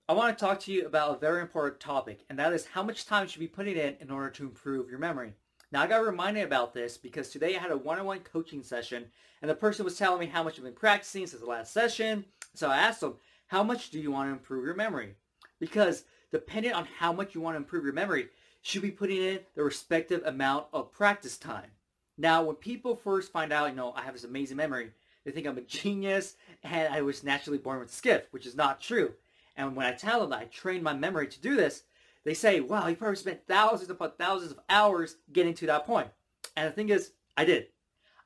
I want to talk to you about a very important topic, and that is how much time you should be putting in order to improve your memory. Now, I got reminded about this because today I had a one-on-one coaching session, and the person was telling me how much I've been practicing since the last session. So I asked them, how much do you want to improve your memory? Because depending on how much you want to improve your memory, you should be putting in the respective amount of practice time. Now, when people first find out, I have this amazing memory, they think I'm a genius and I was naturally born with a gift, which is not true. And when I tell them that I trained my memory to do this, they say, wow, you probably spent thousands upon thousands of hours getting to that point. And the thing is, I did.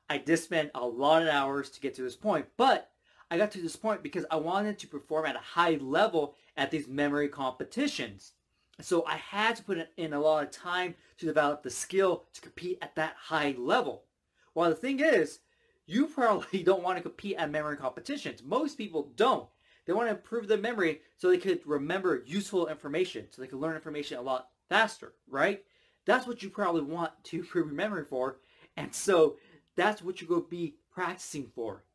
I did spend a lot of hours to get to this point, but I got to this point because I wanted to perform at a high level at these memory competitions. So I had to put in a lot of time to develop the skill to compete at that high level. Well, the thing is, you probably don't want to compete at memory competitions. Most people don't. They want to improve their memory so they could remember useful information, so they could learn information a lot faster, right? That's what you probably want to improve your memory for. And so that's what you're going to be practicing for.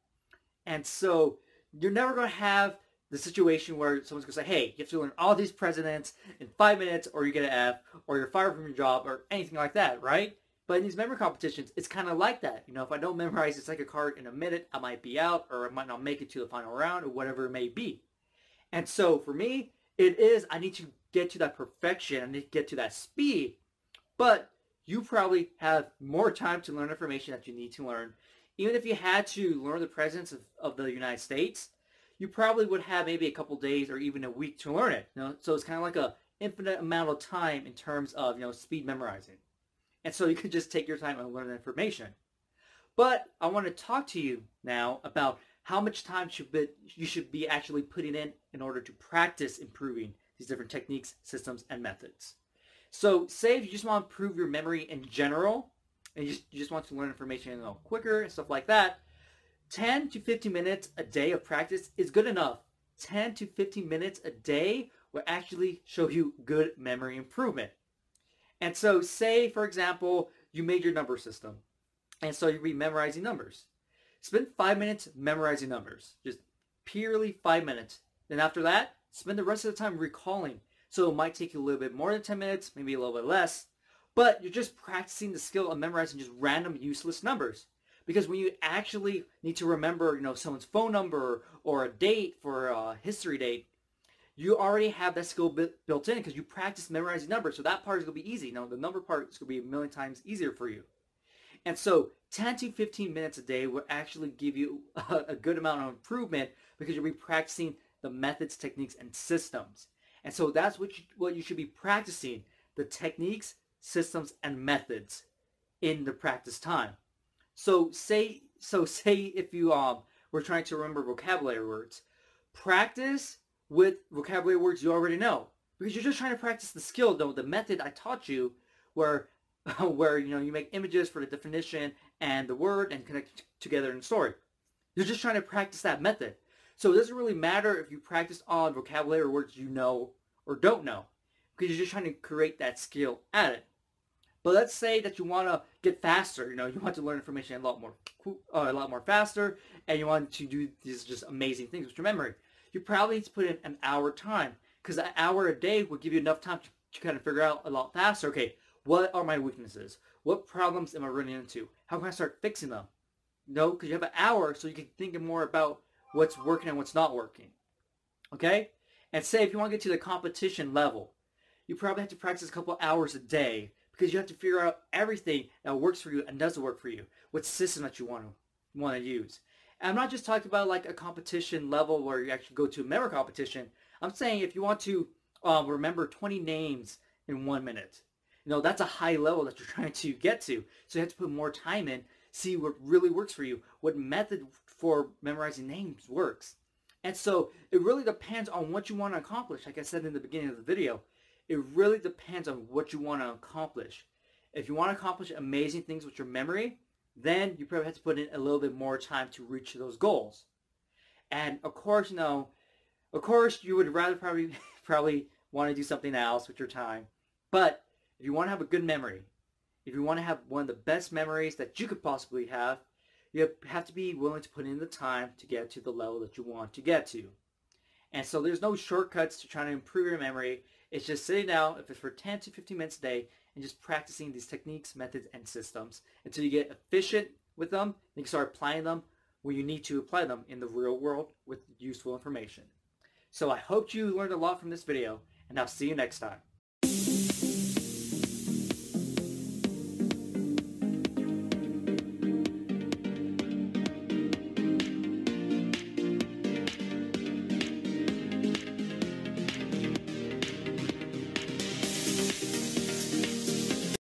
And so you're never going to have the situation where someone's going to say, hey, you have to learn all these presidents in 5 minutes or you get an F or you're fired from your job or anything like that, right? But in these memory competitions, it's kind of like that. If I don't memorize this like a card in a minute, I might be out or I might not make it to the final round or whatever it may be. And so for me, I need to get to that perfection. I need to get to that speed. But you probably have more time to learn information that you need to learn. Even if you had to learn the presidents of the United States, you probably would have maybe a couple days or even a week to learn it. So it's kind of like a infinite amount of time in terms of speed memorizing. And so you can just take your time and learn the information. But I want to talk to you now about how much time you should be actually putting in order to practice improving these different techniques, systems, and methods. So say if you just want to improve your memory in general, and you just want to learn information a little quicker and stuff like that, 10 to 15 minutes a day of practice is good enough. 10 to 15 minutes a day will actually show you good memory improvement. And so say, for example, you made your number system. And so you'll be memorizing numbers. Spend 5 minutes memorizing numbers. Just purely 5 minutes. Then after that, spend the rest of the time recalling. So it might take you a little bit more than 10 minutes, maybe a little bit less. But you're just practicing the skill of memorizing just random useless numbers. Because when you actually need to remember, someone's phone number or a date for a history date, you already have that skill built in because you practice memorizing numbers. So that part is going to be easy. The number part is going to be a million times easier for you. And so 10 to 15 minutes a day will actually give you a good amount of improvement because you'll be practicing the methods, techniques, and systems. And so that's what you should be practicing, the techniques, systems, and methods in the practice time. So say if you were trying to remember vocabulary words, practice with vocabulary words you already know, because you're just trying to practice the skill, though the method I taught you, where you make images for the definition and the word and connect together in a story. You're just trying to practice that method. So it doesn't really matter if you practice on vocabulary words you know or don't know, because you're just trying to create that skill at it. But let's say that you want to get faster. You want to learn information a lot more faster, and you want to do these just amazing things with your memory. You probably need to put in an hour time, because an hour a day will give you enough time to kind of figure out a lot faster. Okay, what are my weaknesses? What problems am I running into? How can I start fixing them? Because you have an hour, so you can think more about what's working and what's not working. Okay? And say if you want to get to the competition level, you probably have to practice a couple hours a day, because you have to figure out everything that works for you and doesn't work for you. What system that you want to use. And I'm not just talking about like a competition level where you actually go to a memory competition. I'm saying if you want to remember 20 names in 1 minute, that's a high level that you're trying to get to. So you have to put more time in, see what really works for you, what method for memorizing names works. And so it really depends on what you want to accomplish. Like I said in the beginning of the video, it really depends on what you want to accomplish. If you want to accomplish amazing things with your memory, then you probably have to put in a little bit more time to reach those goals. And of course, you would rather probably want to do something else with your time. But if you want to have a good memory, if you want to have one of the best memories that you could possibly have, you have to be willing to put in the time to get to the level that you want to get to. And so there's no shortcuts to trying to improve your memory. It's just sitting down, if it's for 10 to 15 minutes a day, and just practicing these techniques, methods, and systems until you get efficient with them. And you can start applying them when you need to apply them in the real world with useful information. So I hope you learned a lot from this video, and I'll see you next time.